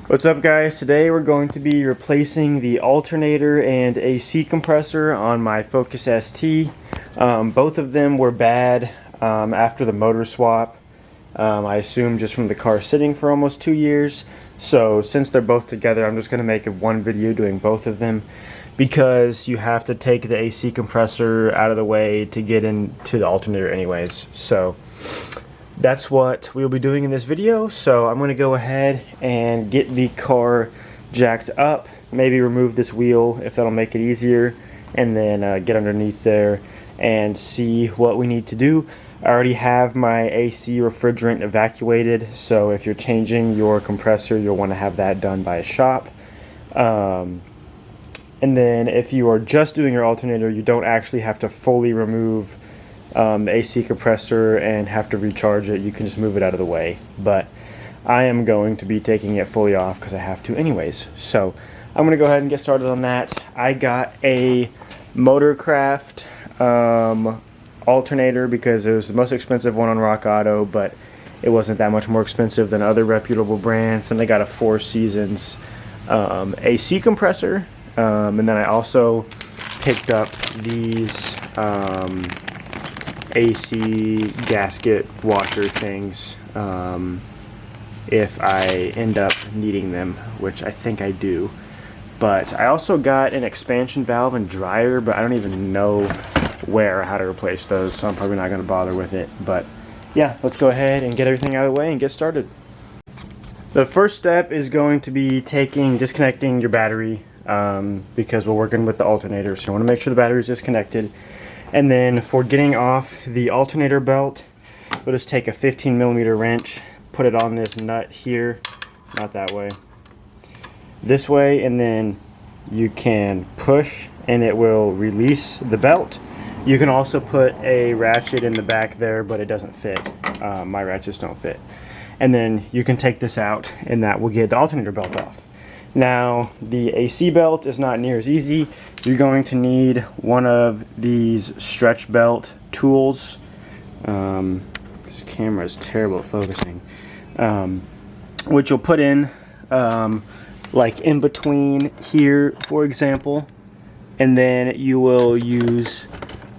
What's up, guys? Today we're going to be replacing the alternator and AC compressor on my Focus ST. Both of them were bad after the motor swap. I assume just from the car sitting for almost 2 years. So since they're both together, I'm just going to make one video doing both of them, because you have to take the AC compressor out of the way to get into the alternator anyways. So that's what we'll be doing in this video. So I'm going to go ahead and get the car jacked up, maybe remove this wheel if that'll make it easier, and then get underneath there and see what we need to do. I already have my AC refrigerant evacuated, so if you're changing your compressor, you'll want to have that done by a shop. And then if you are just doing your alternator, you don't actually have to fully remove the AC compressor and have to recharge it. You can just move it out of the way, but I am going to be taking it fully off because I have to anyways. So I'm going to go ahead and get started on that. I got a Motorcraft alternator because it was the most expensive one on Rock Auto, but it wasn't that much more expensive than other reputable brands. And they got a 4 Seasons AC compressor, and then I also picked up these AC gasket washer things if I end up needing them, which I think I do. But I also got an expansion valve and dryer, but I don't even know where or how to replace those, so I'm probably not going to bother with it. But yeah, let's go ahead and get everything out of the way and get started. The first step is going to be disconnecting your battery, because we're working with the alternator, so you want to make sure the battery is disconnected. And then for getting off the alternator belt, we'll just take a 15mm wrench, put it on this nut here, not that way, this way, and then you can push and it will release the belt. You can also put a ratchet in the back there, but it doesn't fit. My ratchets don't fit. And then you can take this out and that will get the alternator belt off. Now, the AC belt is not near as easy. You're going to need one of these stretch belt tools. This camera is terrible at focusing. Which you'll put in, like in between here, for example. And then you will use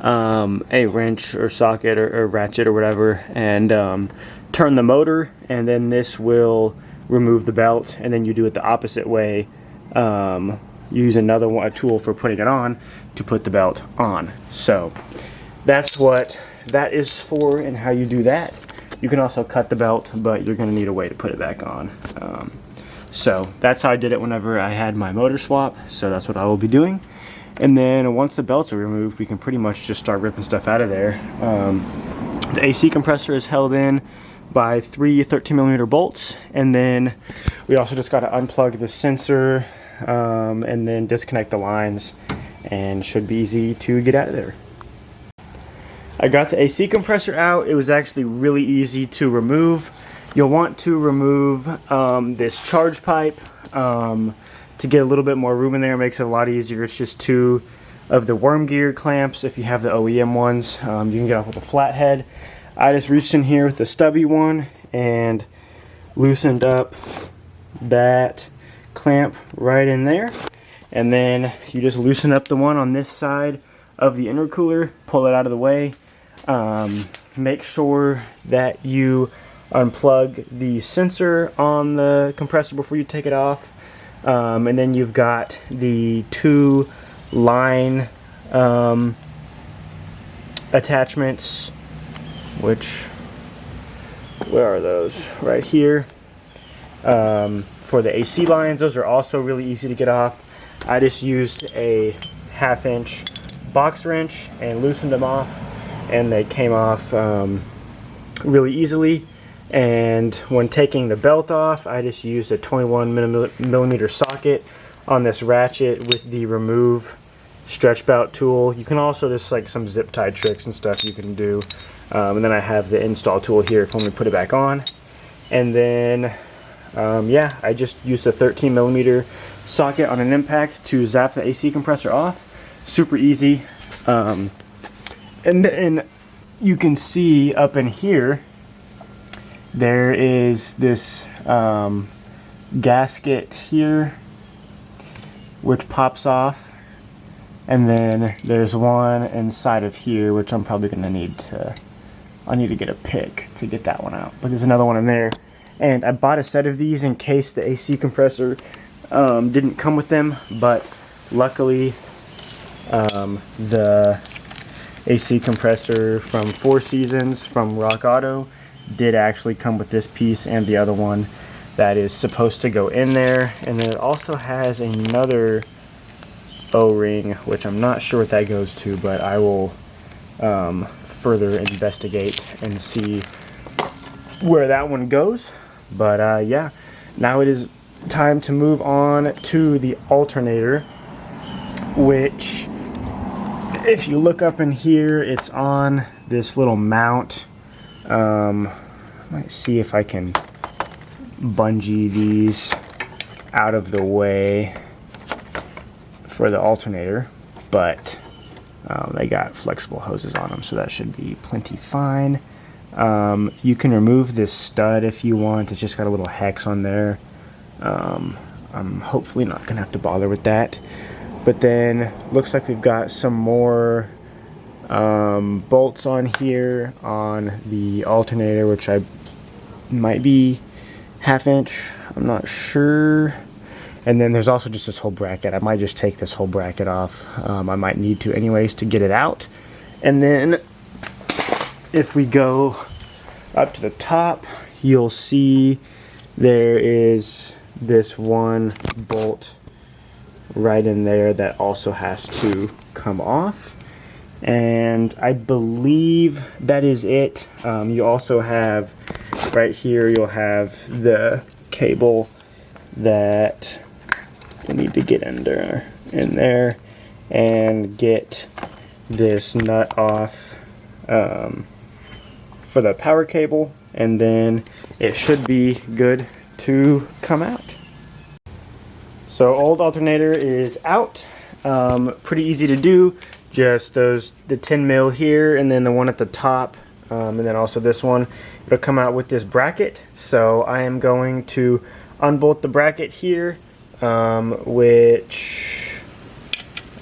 a wrench or socket or ratchet or whatever, and turn the motor, and then this will remove the belt. And then you do it the opposite way. Use a tool for putting it on to put the belt on. So that's what that is for and how you do that. You can also cut the belt, but you're going to need a way to put it back on. So that's how I did it whenever I had my motor swap. So that's what I will be doing. And then once the belts are removed, we can pretty much just start ripping stuff out of there. The AC compressor is held in by 3 13mm bolts, and then we also just got to unplug the sensor and then disconnect the lines, and should be easy to get out of there. I got the AC compressor out. It was actually really easy to remove. You'll want to remove this charge pipe to get a little bit more room in there. It makes it a lot easier. It's just 2 of the worm gear clamps. If you have the OEM ones, you can get off with a flathead. I just reached in here with the stubby one and loosened up that clamp right in there. And then you just loosen up the one on this side of the intercooler, pull it out of the way. Make sure that you unplug the sensor on the compressor before you take it off. And then you've got the 2 line attachments, where are those? Right here. For the AC lines, those are also really easy to get off. I just used a 1/2 inch box wrench and loosened them off, and they came off really easily. And when taking the belt off, I just used a 21mm socket on this ratchet with the remove stretch belt tool. You can also, there's like some zip tie tricks and stuff you can do. And then I have the install tool here if I want to put it back on. And then yeah, I just used a 13mm socket on an impact to zap the AC compressor off. Super easy. And then you can see up in here there is this gasket here, which pops off, and then there's one inside of here, which I'm probably gonna need to, I need to get a pick to get that one out, but there's another one in there. And I bought a set of these in case the AC compressor didn't come with them, but luckily the AC compressor from Four Seasons from Rock Auto did actually come with this piece and the other one that is supposed to go in there. And then it also has another O-ring, which I'm not sure what that goes to, but I will further investigate and see where that one goes. But yeah, now it is time to move on to the alternator, which, if you look up in here, it's on this little mount. Let's see if I can bungee these out of the way for the alternator, but they got flexible hoses on them, so that should be plenty fine. You can remove this stud if you want. It's just got a little hex on there. I'm hopefully not gonna have to bother with that. But then looks like we've got some more bolts on here on the alternator, which I might be 1/2 inch, I'm not sure. And then there's also just this whole bracket. I might just take this whole bracket off. I might need to anyways to get it out. And then if we go up to the top, you'll see there is this one bolt right in there that also has to come off. And I believe that is it. You also have right here, you'll have the cable that you need to get in there and get this nut off for the power cable, and then it should be good to come out. So old alternator is out. Pretty easy to do. Just the 10 mil here, and then the one at the top, and then also this one. It'll come out with this bracket. So I am going to unbolt the bracket here, which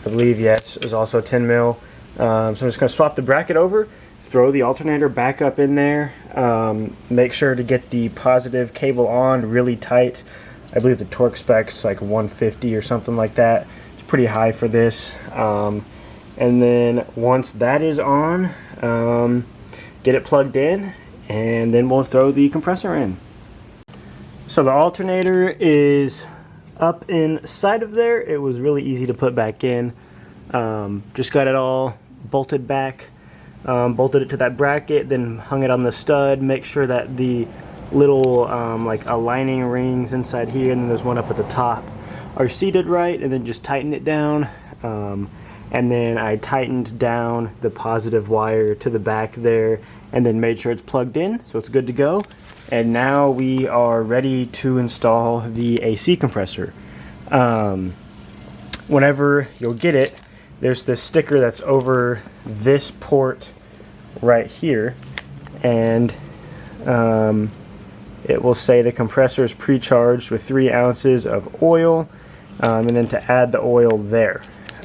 I believe, yes, is also 10 mil. So I'm just going to swap the bracket over, throw the alternator back up in there, make sure to get the positive cable on really tight. I believe the torque spec's like 150 or something like that. It's pretty high for this. And then once that is on, get it plugged in, and then we'll throw the compressor in. So the alternator is up inside of there. It was really easy to put back in. Just got it all bolted back, bolted it to that bracket, then hung it on the stud. Make sure that the little like aligning rings inside here, and then there's one up at the top, are seated right, and then just tighten it down. And then I tightened down the positive wire to the back there, and then made sure it's plugged in, so it's good to go. And now we are ready to install the AC compressor. Whenever you'll get it, there's this sticker that's over this port right here, and it will say the compressor is pre-charged with 3 ounces of oil, and then to add the oil there.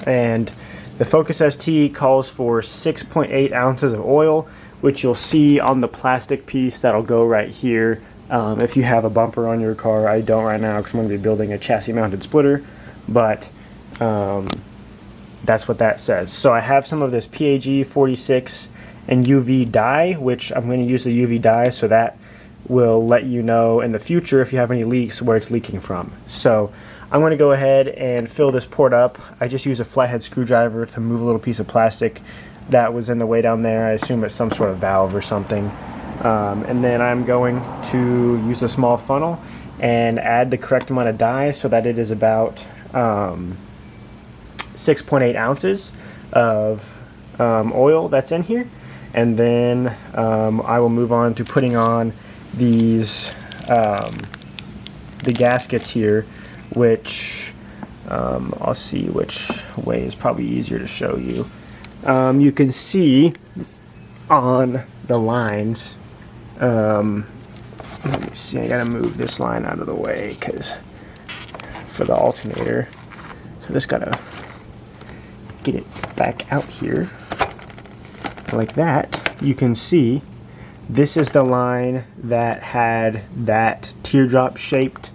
And the Focus ST calls for 6.8 ounces of oil, which you'll see on the plastic piece that'll go right here. If you have a bumper on your car, I don't right now because I'm going to be building a chassis mounted splitter, but that's what that says. So I have some of this PAG 46 and UV dye, which I'm going to use the UV dye, so that will let you know in the future if you have any leaks where it's leaking from. So I'm going to go ahead and fill this port up. I just use a flathead screwdriver to move a little piece of plastic that was in the way down there. I assume it's some sort of valve or something. And then I'm going to use a small funnel and add the correct amount of dye so that it is about 6.8 ounces of oil that's in here. And then I will move on to putting on these the gaskets here, which I'll see which way is probably easier to show you. You can see on the lines, let me see, I gotta move this line out of the way because for the alternator. So just gotta get it back out here like that. You can see this is the line that had that teardrop shaped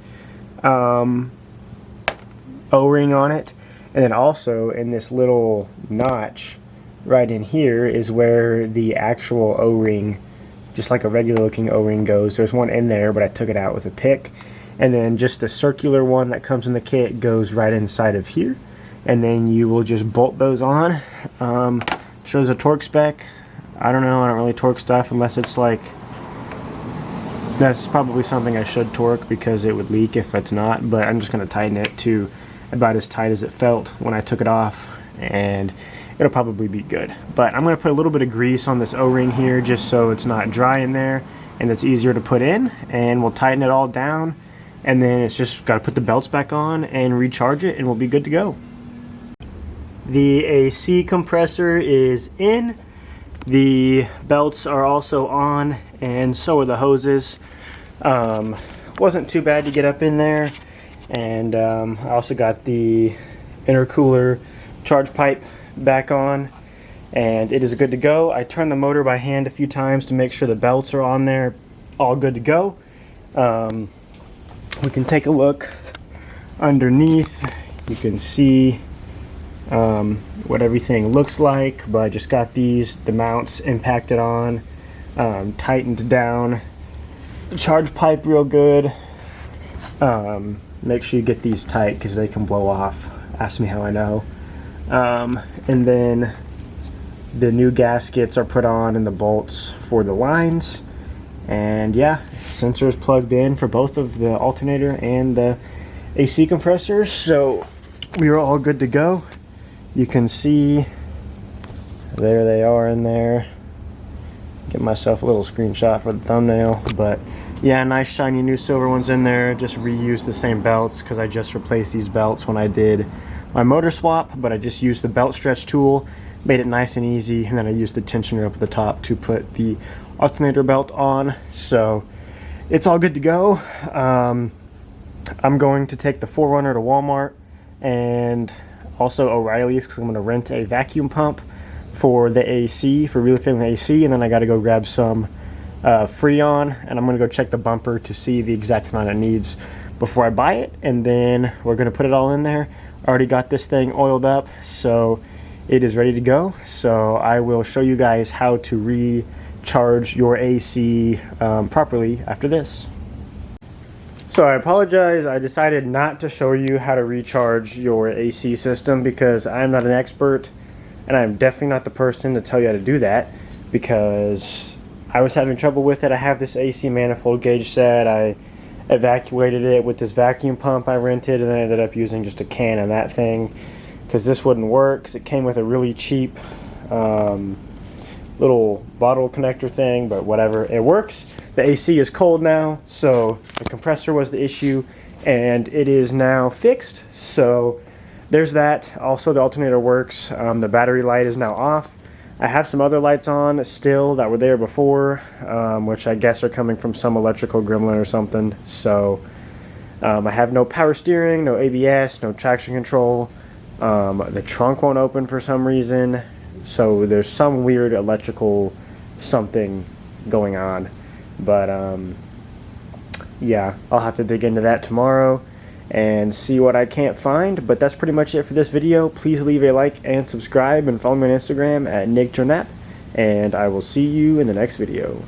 O-ring on it, and then also in this little notch right in here is where the actual O-ring, just like a regular looking O-ring, goes. There's one in there, but I took it out with a pick. And then just the circular one that comes in the kit goes right inside of here, and then you will just bolt those on. Shows a torque spec. I don't know, I don't really torque stuff unless it's like, that's probably something I should torque because it would leak if it's not, but I'm just going to tighten it to about as tight as it felt when I took it off, and it'll probably be good. But I'm going to put a little bit of grease on this O-ring here just so it's not dry in there and it's easier to put in, and we'll tighten it all down, and then it's just got to put the belts back on and recharge it and we'll be good to go. The AC compressor is in, the belts are also on, and so are the hoses. Wasn't too bad to get up in there, and I also got the intercooler charge pipe back on, and it is good to go. I turned the motor by hand a few times to make sure the belts are on there, all good to go. We can take a look underneath. You can see what everything looks like, but I just got the mounts impacted on, tightened down the charge pipe real good. Make sure you get these tight because they can blow off. Ask me how I know. And then the new gaskets are put on and the bolts for the lines, and yeah, sensors plugged in for both of the alternator and the AC compressors, so we are all good to go. You can see there they are in there. Get myself a little screenshot for the thumbnail, but yeah, nice shiny new silver ones in there. Just reused the same belts because I just replaced these belts when I did my motor swap, but I just used the belt stretch tool, made it nice and easy, and then I used the tensioner up at the top to put the alternator belt on. So it's all good to go. I'm going to take the 4Runner to Walmart and also O'Reilly's because I'm going to rent a vacuum pump for the AC, for refilling the AC, and then I got to go grab some Freon, and I'm going to go check the bumper to see the exact amount it needs before I buy it, and then we're going to put it all in there. I already got this thing oiled up, so it is ready to go. So I will show you guys how to recharge your AC properly after this. So I apologize, I decided not to show you how to recharge your AC system because I'm not an expert, and I'm definitely not the person to tell you how to do that, because I was having trouble with it. I have this AC manifold gauge set. I evacuated it with this vacuum pump I rented, and then I ended up using just a can of that thing because this wouldn't work because it came with a really cheap little bottle connector thing, but whatever, it works. The AC is cold now, so the compressor was the issue, and it is now fixed. So there's that. Also, the alternator works. The battery light is now off. I have some other lights on still that were there before, which I guess are coming from some electrical gremlin or something. So I have no power steering, no ABS, no traction control. The trunk won't open for some reason. So there's some weird electrical something going on. But yeah, I'll have to dig into that tomorrow and see what I can't find. But that's pretty much it for this video. Please leave a like and subscribe and follow me on Instagram at Nickjoenap, and I will see you in the next video.